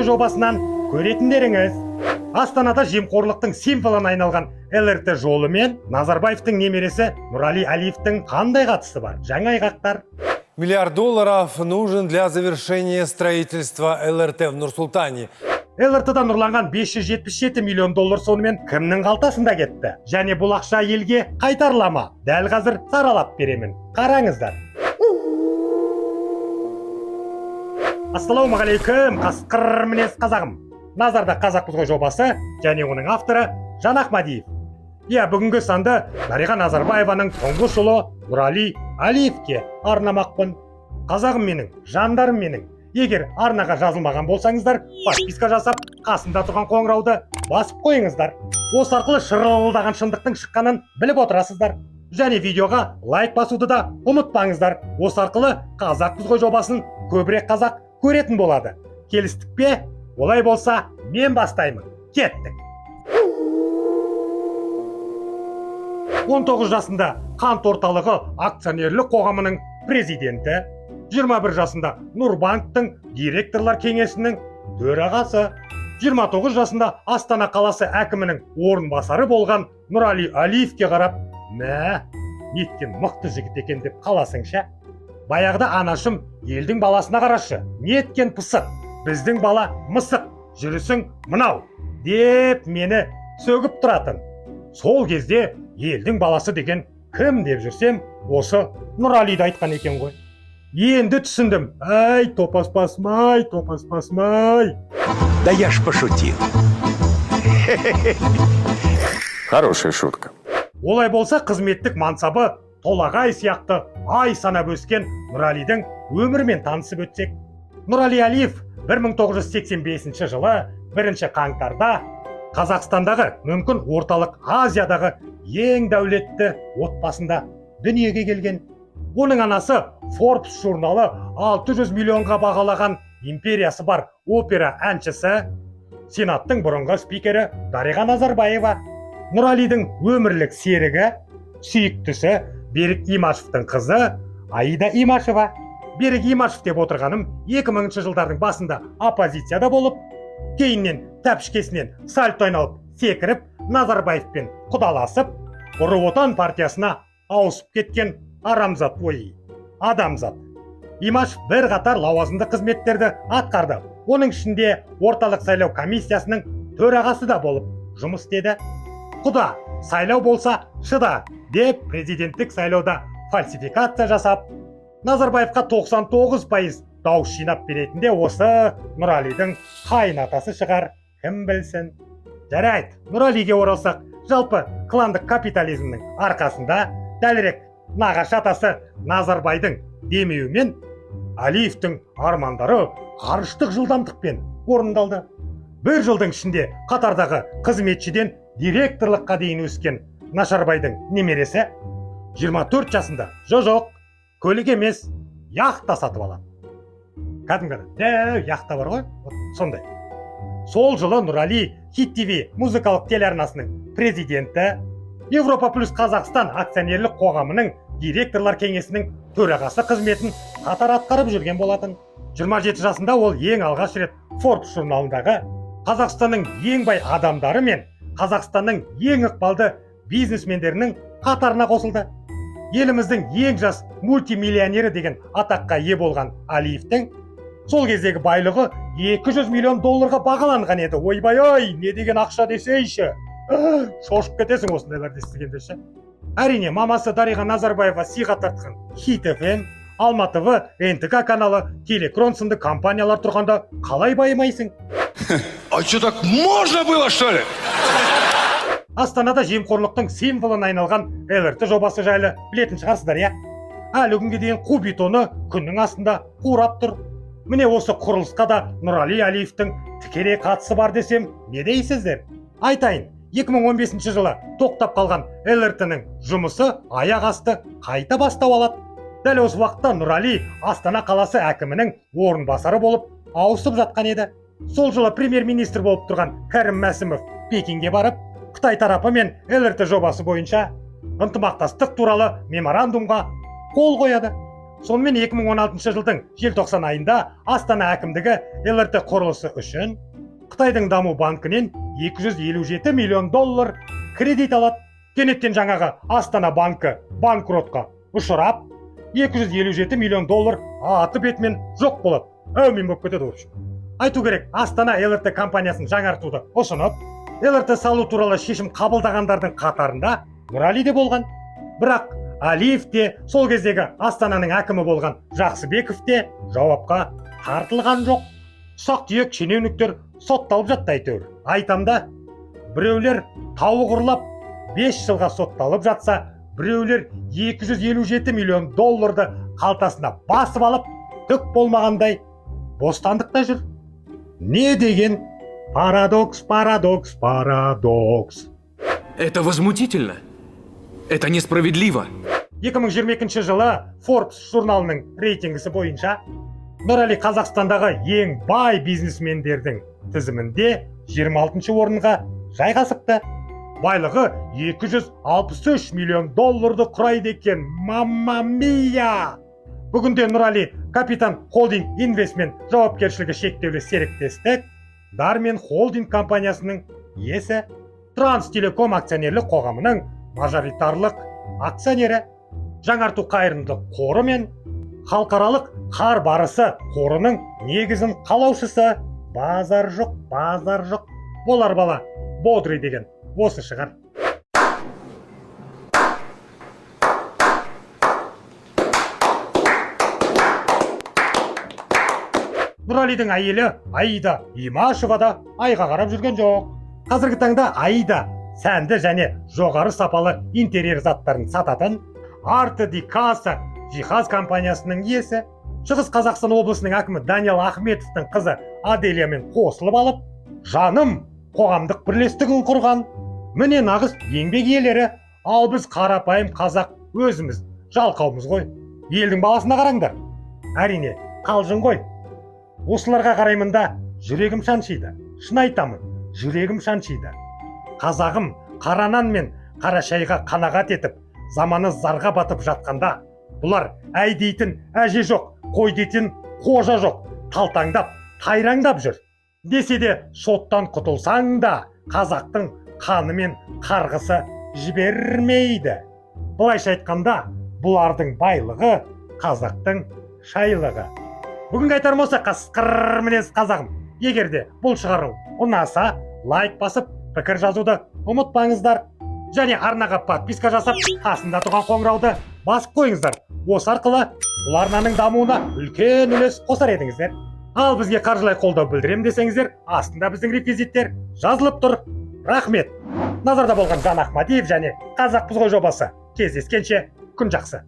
көзгой жобасынан көретіндеріңіз. Астанада жемқорлықтың символына айналған ЛРТ жолы мен Назарбаевтың немересі Нурали Алиевтің қандай қатысы бар? Жаңа айғақтар. $1 миллиард нужен для завершения строительства ЛРТ в Нур-Султане. ЛРТ-дан ұрланған $577 миллион сонымен кімнің қалтасында кетті? Және бұл ақша елге қайтарылама? Дәл қазір саралап беремін. Қараңыздар. Ассалаумағалейкум, қасқыр мінез қазағым. Назарда қазақпыз ғой жобасы және оның авторы Жан Ахмадиев. Бүгінгі санды Дариға Назарбаеваның тұңғыш ұлы Нурали Алиевке арнамақпын. Қазағым менің, жандарым менің. Егер арнаға жазылмаған болсаңыздар, подписка жасап, қасында тұрған қоңырауды басып қойыңыздар. Осы арқылы шырылдаған шындықтың шыққанын біліп отырасыздар. Және видеоға лайк басуды да ұмытпаңыздар. Осы арқылы қазақпыз ғой жобасын көбірек қазақ көретін болады. Келістік пе? Олай болса, мен бастаймын. Кеттік. 19 жасында қант орталығы акционерлік қоғамының президенті, 21 жасында Нұрбанктың директорлар кеңесінің төрағасы, 29 жасында Астана қаласы әкімінің орынбасары болған Нурали Алиевке қарап, неткен мықты жігіт екен деп қаласыңша. Баяғыда анашым елдің баласына қарашы, неткен пысық, біздің бала мысық, жүрісің мынау деп мені сөгіп тұратын. Сол кезде елдің баласы деген кім деп жүрсем, осы Нуралиді айтқан екен ғой. Енді түсіндім. Ай, топаспасмай. Да я ж пошутил. Хорошая шутка. Олай болса, қызметтік мансабы толағай сияқты ай санап өскен Нуралидің өмірімен танысып өтсек. Нурали Алиев 1985 жылы 1 қаңтарда Қазақстандағы, мүмкін орталық Азиядағы ең дәулетті отбасында дүниеге келген. Оның анасы Forbes журналы 600 миллионға бағалаған империясы бар опера әншісі, Сенаттың бұрынғы спикері Дариға Назарбаева. Нуралидің өмірлік серігі, сүйіктісі Берік Имашевтың қызы Аида Имашева. Берік Имашев деп отырғаным 2000 жылдардың басында оппозицияда болып, кейіннен тәпішкесінен сальто айналып секіріп, Назарбаевпен құдаласып, Нұр Отан партиясына ауысып кеткен арамзат адамзат. Имашев бір қатар лауазымды қызметтерді атқарды. Оның ішінде орталық сайлау комиссиясының төрағасы да болып жұмыс істеді. Құда, сайлау болса шыда деп президенттік сайлауда фальсификация жасап, Назарбаевқа 99% дауыс жинап беретінде осы Нуралидің қайнатасы шығар, кім білсін. Жарайды, Нуралиге оралсақ, жалпы кландық капитализмнің арқасында, дәлірек нағашы атасы Назарбайдың демеуімен Алиевтің армандары ғарыштық жылдамдықпен орындалды. Бір жылдың ішінде қатардағы қызметшіден директорлыққа дейін өскен Нашарбайдың немересі 24 жасында жоқ, көлік емес, яхта сатып алады. Кәдімгі яхта бар ғой, сондай. Сол жылы Нурали Хит ТВ музыкалық телеарнасының президенті, Европа плюс Қазақстан акционерлік қоғамының директорлар кеңесінің төрағасы қызметін қатар атқарып жүрген болатын. 27 жасында ол ең алғаш рет Forbes журналындағы Қазақстанның ең бай адамдары мен Қазақстанның ең ықпалды бизнесмендерінің қатарына қосылды. Еліміздің ең жас мультимиллионері деген атаққа ие болған Алиевтің сол кездегі байлығы $200 миллион бағаланған еді. Ойбай, не деген ақша десейші. Шошып кетесің осындайларды естігенде ше. Әрине, мамасы Дариға Назарбаева сыйға тартқан Хит ФМ, Алматы ТВ, НТК каналы, Телекрон сынды компаниялар тұрғанда қалай байымайсың? А что, так можно было, что ли? Астанада жемқорлықтың символына айналған ЛРТ жобасы жайлы білетін шығарсыздар, я? Әлі күнге дейін қу бетоны күннің астында қурап тұр. Міне осы құрылысқа да Нурали Алиевтің тікелей қатысы бар десем, не дейсіздер? Айтайын, 2015 жылы тоқтап қалған ЛРТ-ның жұмысы аяқ асты қайта бастау алады. Дәл осы уақытта Нурали Астана қаласы әкімінің орынбасары болып ауысып жатқан еді. Сол жылы премьер-министр болып тұрған Кәрім Мәсімов Пекинге барып, Қытай тарапы мен ЛРТ жобасы бойынша ынтымақтастық туралы меморандумға қол қояды. Сонымен 2016 жылдың желтоқсан айында Астана әкімдігі ЛРТ құрылысы үшін Қытайдың даму банкінен 257 миллион доллар кредит алады. Кенеттен жаңағы Астана банкі банкротқа ұшырап, 257 миллион доллар аты бетімен жоқ болады. Әумен болып кетеді общем. Айту керек, Астана ЛРТ компаниясын жаңартуды ұсынып, ЛРТ салу туралы шешім қабылдағандардың қатарында Нұрали де болған. Бірақ Алиев те, сол кездегі Астананың әкімі болған Жақсыбеков те жауапқа тартылған жоқ. Ұсақ-түйек шенеуніктер сотталып жатты әйтеуір. Айтамда, біреулер тауық ұрлап 5 жылға сотталып жатса, біреулер 257 миллион долларды қалтасына басып алып, түк болмағандай бостандықта жүр. Не деген парадокс, парадокс, парадокс. Это возмутительно. Это несправедливо. 2022 жылы Forbes журналының рейтингісі бойынша Нұрали Қазақстандағы ең бай бизнесмендердің тізімінде 26 орынға жайғасыпты. Байлығы 263 миллион долларды құрайды екен. Мамма мия! Бүгінде Нұрали Капитан Холдинг Инвестмент жауапкершілігі шектеулі серіктестік Дармен Холдинг компаниясының иесі, Транстелеком акционерлік қоғамының мажоритарлық акционері, жаңарту қайырымдылық қоры мен халықаралық қар барысы қорының негізін қалаушысы. Базар жоқ, базар жоқ. Болар бала, бодрый деген осы шығар. Нұралидің әйелі Аида Имашева да айға қарап жүрген жоқ. Қазіргі таңда Аида сәнді және жоғары сапалы интерьер заттарын сататын Арте ди Каса жиһаз компаниясының иесі. Шығыс Қазақстан облысының әкімі Даниал Ахметовтың қызы Аделиямен қосылып алып, жаным қоғамдық бірлестігін құрған. Міне нағыз еңбек иелері, ал біз қарапайым қазақ өзіміз жалқаумыз ғой. Елдің баласына қараңдар. Әрине, қалжың ғой. Осыларға қараймында жүрегім шаншиды. Шын айтамын, жүрегім шаншиды. Қазағым қара нан мен қара шайға қанағат етіп, заманы зарға батып жатқанда, бұлар әй дейтін әже жоқ, қой дейтін қожа жоқ, талтаңдап, тайраңдап жүр. Десе де соттан құтылсаң да, қазақтың қаны мен қарғысы жібермейді. Бұлайша айтқанда, бұлардың байлығы қазақтың шайлығы. Бүгінгі айтарым осы, қасқыр мінез қазағым. Егер де бұл шығару ұнаса, лайк басып, пікір жазуды ұмытпаңыздар. Және арнаға подписка жасап, қасында тұрған қоңырауды басып қойыңыздар. Осы арқылы бұл арнаның дамуына үлкен үлес қосар едіңіздер. Ал бізге қаржылай қолдау білдірем десеңіздер, астында біздің реквизиттер жазылып тұр. Рахмет. Назарда болған Жан Ахмадиев және Қазақпыз ғой жобасы. Кездескенше күн жақсы.